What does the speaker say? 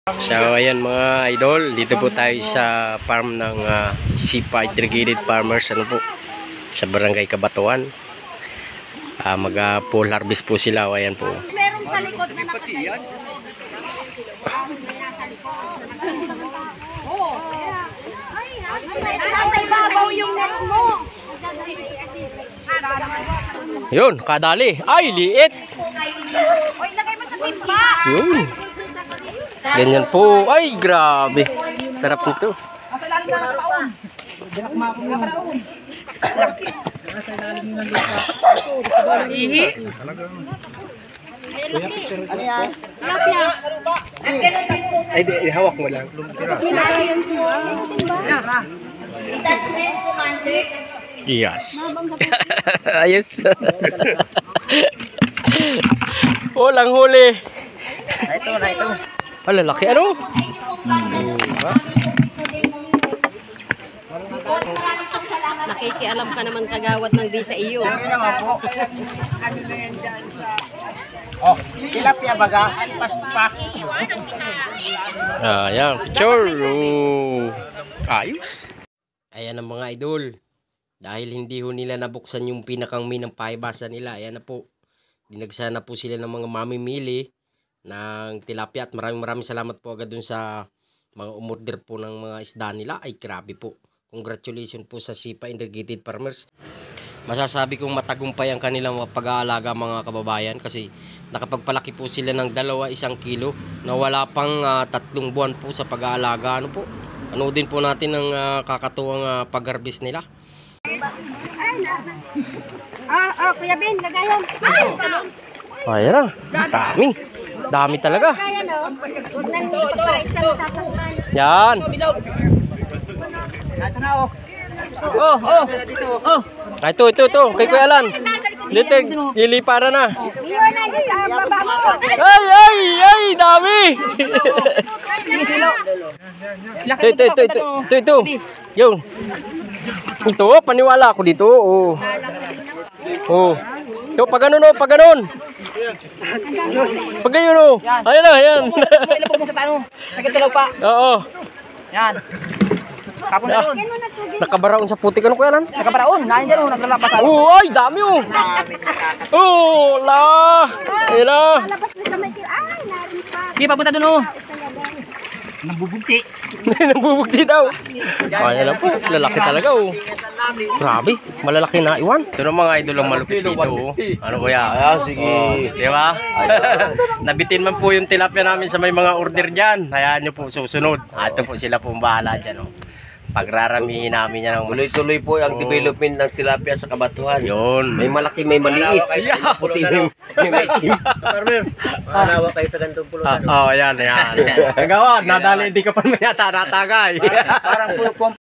So ayan mga idol, dito po tayo sa farm ng Sipa Integrated Farmers, ano po, sa Barangay Cabatuan. Mag full harvest po sila, ayan po. Meron sa likod na nakatayo. Nasa ibabaw yung net mo. Yun, kadali. Ay, liit. Oy, lagay mo sa timba. Yun. Ganyan po. Ay, grabe. Sarap nito. Ihi. Ay, di, hawak mo lang. Detachment commander. Yes. Ayos. Oh, lang huli. Ito. Oh, lalaki. Ano? Nakikialam ka naman kagawad ng di sa iyo. Oh, tilapia baga, paspak. Ayan, picture. Oh. Ayos. Ayan ang mga idol. Dahil hindi ho nila nabuksan yung pinakang minang paibasa nila. Ayan na po. Dinagsa na po sila ng mga mamimili ng tilapia. At maraming salamat po agad dun sa mga umorder po ng mga isda nila. Ay, grabe po. Congratulations po sa Sipa Integrated Farmers. Masasabi kong matagumpay ang kanilang pag-aalaga mga kababayan. Kasi nakapagpalaki po sila ng 2-1 kilo na wala pang 3 buwan po sa pag-aalaga. Ano po? Anoodin po natin ang kakatuwang pag-harvest nila. Kuya Ben, lagayan. Ayan na. Dami. Dami talaga. Yan. Ito na oh. Ito. Kay Kuya Alan. Dito, liliparan na. Iyon na sa baba mo. Ay, dami. Ito. Yun. Ito, paniwala ako dito. Oh. Ito, pag ganun. Pag ganyan, oh. Ayan. Ilapog mo sa tano. Sakit sa lupa. Oo. Yan. Tapon na doon. Nakabaraon sa putik. Ano Kuya Alan? Nakabaraon. Nahin dyan oh. Naglalapasan. Ay, dami oh. Ayan na. Labas na sa may ay, narin pa. Sige, papunta doon oh. Nambubugti. Nambubugti daw. Ayan na po. Lalaki talaga oh. Grabe. Malalaki na iwan. Ito na mga idol ang malupit dito oh. Ano Kuya? Sige. Di ba? Nabitin man po yung tilapia namin sa may mga order dyan. Hayaan nyo po susunod. Ito po sila po bahala dyan oh. Pagraramihin namin yan. Tuloy-tuloy po ang development ng tilapia sa Cabatuan. Yun. May malaki, may maliit. May puti, may maitim. Manawa kayo sa gantong pulutan. Yan. Nagawa, nadali hindi ka pa may yata natagay. Parang po